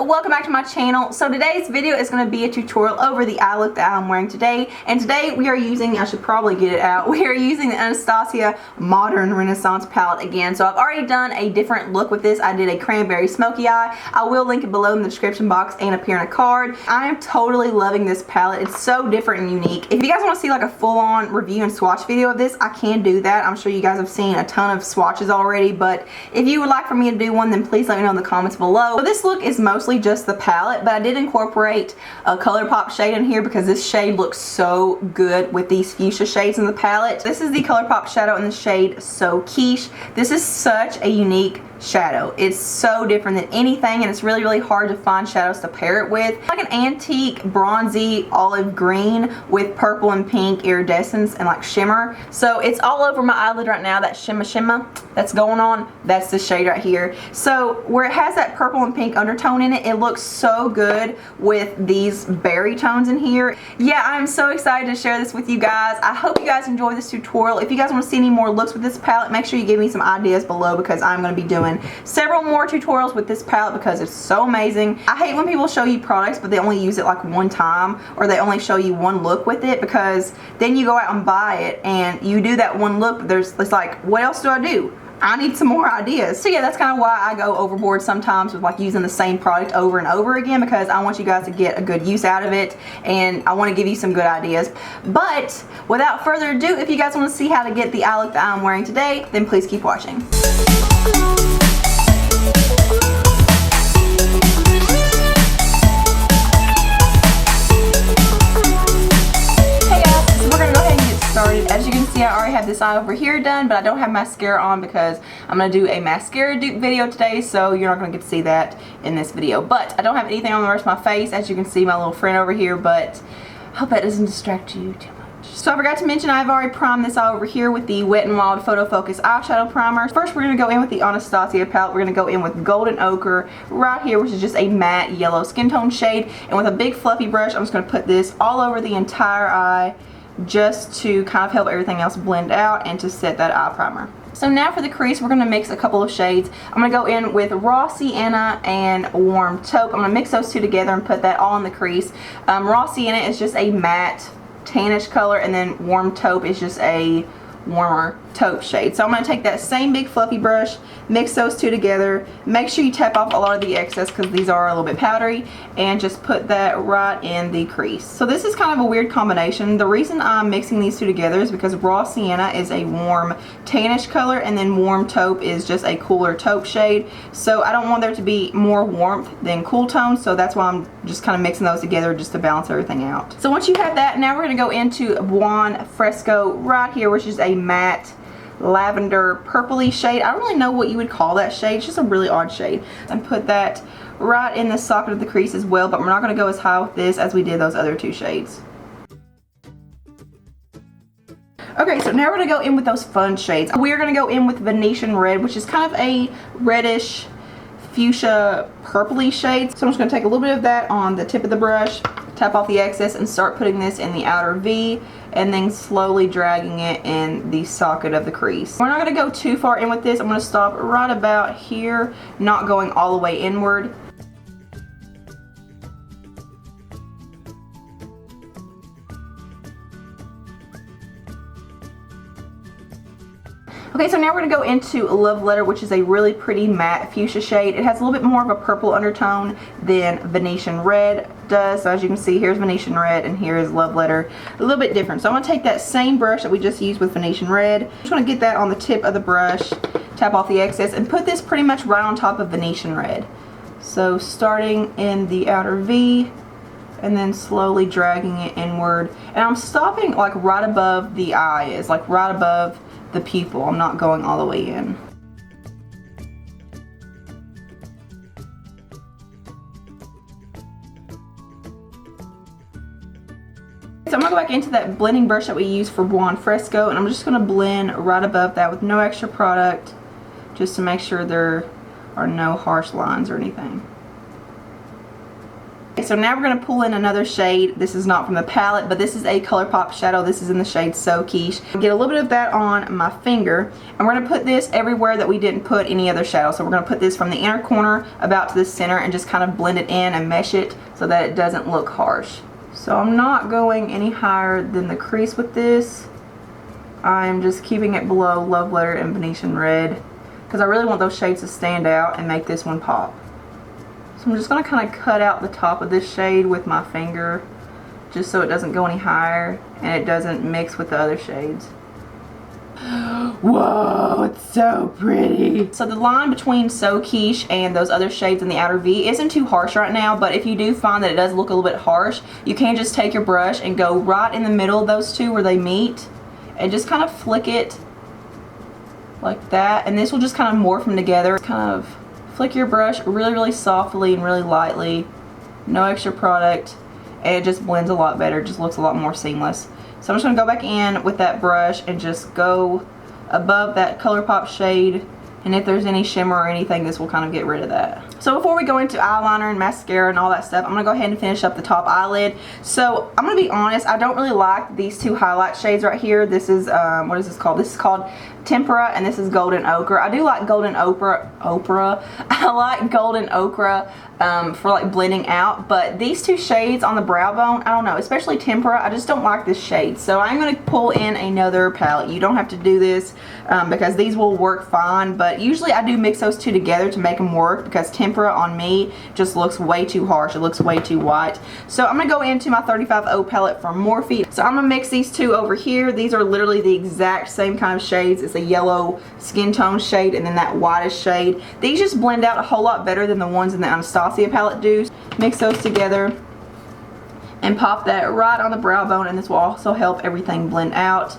welcome back to my channel. So today's video is going to be a tutorial over the eye look that I'm wearing today. And today we are using, I should probably get it out, we are using the Anastasia Modern Renaissance Palette again. So I've already done a different look with this. I did a cranberry smoky eye. I will link it below in the description box and appear in a card. I am totally loving this palette. It's so different and unique. If you guys want to see like a full-on review and swatch video of this, I can do that. I'm sure you guys have seen a ton of swatches already, but if you would like for me to do one, then please let me know in the comments below. So this look is mostly just the palette, but I did incorporate a Colourpop shade in here because this shade looks so good with these fuchsia shades in the palette. This is the Colourpop shadow in the shade So Quiche. This is such a unique shadow. It's so different than anything, and it's really hard to find shadows to pair it with. Like an antique bronzy olive green with purple and pink iridescence and like shimmer. So it's all over my eyelid right now. That shimmer that's going on, that's the shade right here. So where it has that purple and pink undertone in it, it looks so good with these berry tones in here. Yeah, I'm so excited to share this with you guys. I hope you guys enjoy this tutorial. If you guys want to see any more looks with this palette, make sure you give me some ideas below because I'm going to be doing several more tutorials with this palette because it's so amazing. I hate when people show you products but they only use it like one time, or they only show you one look with it, because then you go out and buy it and you do that one look, but it's like, what else do I do? I need some more ideas. So yeah, that's kind of why I go overboard sometimes with like using the same product over and over again, because I want you guys to get a good use out of it and I want to give you some good ideas. But without further ado, if you guys want to see how to get the eye look that I'm wearing today, then please keep watching. As you can see, I already have this eye over here done, but I don't have mascara on because I'm going to do a mascara dupe video today, so you're not going to get to see that in this video. But I don't have anything on the rest of my face, as you can see my little friend over here, but I hope that doesn't distract you too much. So I forgot to mention I've already primed this eye over here with the Wet n Wild Photo Focus eyeshadow primer. First we're going to go in with the Anastasia palette. We're going to go in with Golden Ochre right here, which is just a matte yellow skin tone shade, and with a big fluffy brush I'm just going to put this all over the entire eye, just to kind of help everything else blend out and to set that eye primer. So now for the crease, we're going to mix a couple of shades. I'm going to go in with Raw Sienna and Warm Taupe. I'm going to mix those two together and put that all in the crease. Raw Sienna is just a matte tannish color, and then Warm Taupe is just a warmer taupe shade. So I'm going to take that same big fluffy brush, mix those two together, make sure you tap off a lot of the excess because these are a little bit powdery, and just put that right in the crease. So this is kind of a weird combination. The reason I'm mixing these two together is because Raw Sienna is a warm tannish color, and then Warm Taupe is just a cooler taupe shade. So I don't want there to be more warmth than cool tones, so that's why I'm just kind of mixing those together just to balance everything out. So once you have that, now we're going to go into Buon Fresco right here, which is a matte lavender purpley shade. I don't really know what you would call that shade. It's just a really odd shade. And put that right in the socket of the crease as well, but we're not going to go as high with this as we did those other two shades. Okay, so now we're going to go in with those fun shades. We're going to go in with Venetian Red, which is kind of a reddish fuchsia purpley shade. So I'm just going to take a little bit of that on the tip of the brush, tap off the excess, and start putting this in the outer V, and then slowly dragging it in the socket of the crease. We're not going to go too far in with this. I'm going to stop right about here, not going all the way inward. Okay, so now we're going to go into Love Letter, which is a really pretty matte fuchsia shade. It has a little bit more of a purple undertone than Venetian Red does. So as you can see, here's Venetian Red and here is Love Letter. A little bit different. So I'm going to take that same brush that we just used with Venetian Red. I'm just going to get that on the tip of the brush, tap off the excess, and put this pretty much right on top of Venetian Red. So starting in the outer V, and then slowly dragging it inward. And I'm stopping like right above the eye, is like right above the pupil. I'm not going all the way in. So I'm going to go back into that blending brush that we used for Buon Fresco, and I'm just going to blend right above that with no extra product, just to make sure there are no harsh lines or anything. Okay, so now we're going to pull in another shade. This is not from the palette, but this is a Colourpop shadow. This is in the shade So Quiche. Get a little bit of that on my finger, and we're going to put this everywhere that we didn't put any other shadow. So we're going to put this from the inner corner about to the center and just kind of blend it in and mesh it so that it doesn't look harsh. So I'm not going any higher than the crease with this. I'm just keeping it below Love Letter and Venetian Red because I really want those shades to stand out and make this one pop. So I'm just going to kind of cut out the top of this shade with my finger just so it doesn't go any higher and it doesn't mix with the other shades. Whoa, it's so pretty. So the line between So Quiche and those other shades in the outer V isn't too harsh right now, but if you do find that it does look a little bit harsh, you can just take your brush and go right in the middle of those two where they meet and just kind of flick it like that, and this will just kind of morph them together. Kind of flick your brush really softly and really lightly, no extra product, and it just blends a lot better. It just looks a lot more seamless. So I'm just going to go back in with that brush and just go above that Colourpop shade, and if there's any shimmer or anything, this will kind of get rid of that. So before we go into eyeliner and mascara and all that stuff, I'm going to go ahead and finish up the top eyelid. So I'm going to be honest, I don't really like these two highlight shades right here. This is, what is this called? This is called Tempera, and this is Golden Ochre. I do like Golden Ochre. I like Golden Ochre for like blending out, but these two shades on the brow bone, I don't know, especially Tempera, I just don't like this shade. So I'm going to pull in another palette. You don't have to do this because these will work fine, but usually I do mix those two together to make them work because Tempera on me just looks way too harsh. It looks way too white. So I'm going to go into my 35O palette from Morphe. So I'm going to mix these two over here. These are literally the exact same kind of shades. It's a yellow skin tone shade and then that whitish shade. These just blend out a whole lot better than the ones in the Anastasia palette do. Mix those together and pop that right on the brow bone, and this will also help everything blend out.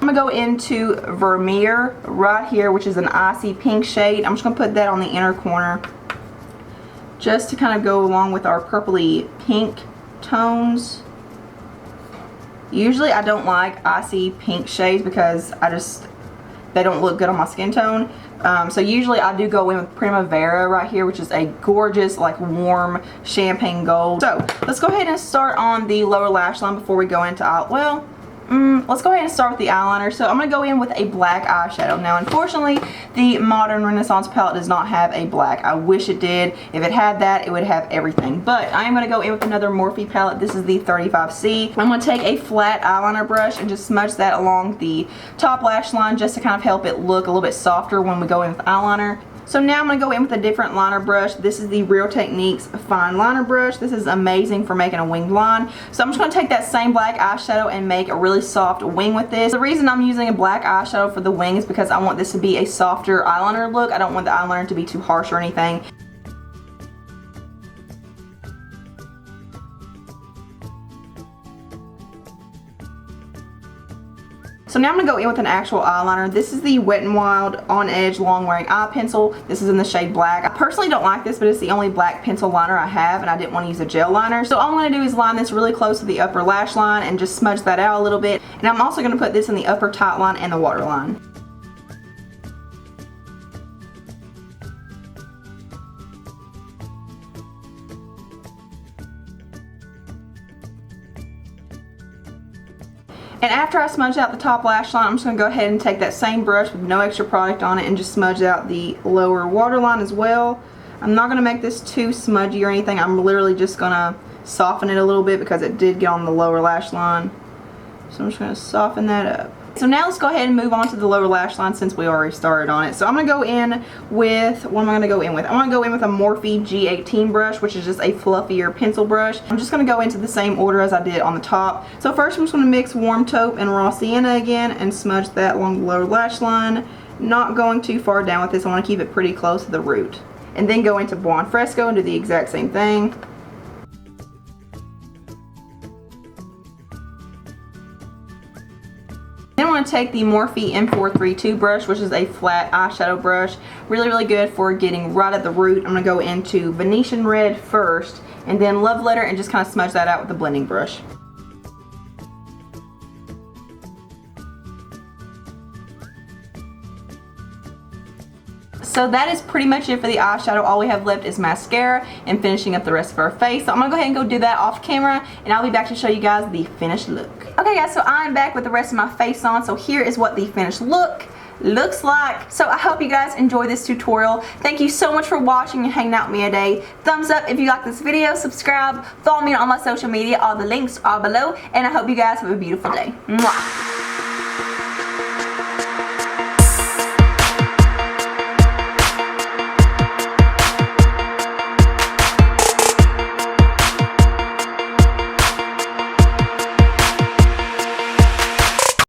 I'm going to go into Vermeer right here, which is an icy pink shade. I'm just going to put that on the inner corner just to kind of go along with our purpley pink tones. Usually I don't like icy pink shades because they don't look good on my skin tone. So usually I do go in with Primavera right here, which is a gorgeous like warm champagne gold. So let's go ahead and start on the lower lash line before we go into let's go ahead and start with the eyeliner. So I'm going to go in with a black eyeshadow. Now unfortunately the Modern Renaissance palette does not have a black. I wish it did. If it had that, it would have everything. But I am going to go in with another Morphe palette. This is the 35C. I'm going to take a flat eyeliner brush and just smudge that along the top lash line just to kind of help it look a little bit softer when we go in with eyeliner. So now I'm going to go in with a different liner brush. This is the Real Techniques Fine Liner Brush. This is amazing for making a winged line. So I'm just going to take that same black eyeshadow and make a really soft wing with this. The reason I'm using a black eyeshadow for the wing is because I want this to be a softer eyeliner look. I don't want the eyeliner to be too harsh or anything. So now I'm going to go in with an actual eyeliner. This is the Wet n Wild On Edge Long Wearing Eye Pencil. This is in the shade black. I personally don't like this, but it's the only black pencil liner I have, and I didn't want to use a gel liner. So all I'm going to do is line this really close to the upper lash line and just smudge that out a little bit. And I'm also going to put this in the upper tight line and the waterline. And after I smudge out the top lash line, I'm just going to go ahead and take that same brush with no extra product on it and just smudge out the lower waterline as well. I'm not going to make this too smudgy or anything. I'm literally just going to soften it a little bit because it did get on the lower lash line. So I'm just going to soften that up. So now let's go ahead and move on to the lower lash line since we already started on it. So I'm going to go in with, what am I going to go in with? I'm going to go in with a Morphe G18 brush, which is just a fluffier pencil brush. I'm just going to go into the same order as I did on the top. So first I'm just going to mix Warm Taupe and Raw Sienna again and smudge that along the lower lash line. Not going too far down with this. I want to keep it pretty close to the root. And then go into Buon Fresco and do the exact same thing. Then I want to take the Morphe M432 brush, which is a flat eyeshadow brush. Really good for getting right at the root. I'm going to go into Venetian Red first and then Love Letter and just kind of smudge that out with the blending brush. So that is pretty much it for the eyeshadow. All we have left is mascara and finishing up the rest of our face. So I'm gonna go ahead and go do that off camera, and I'll be back to show you guys the finished look. Okay guys, so I'm back with the rest of my face on. So here is what the finished look looks like. So I hope you guys enjoyed this tutorial. Thank you so much for watching and hanging out with me today. Thumbs up if you like this video, subscribe, follow me on all my social media, all the links are below, and I hope you guys have a beautiful day. Mwah.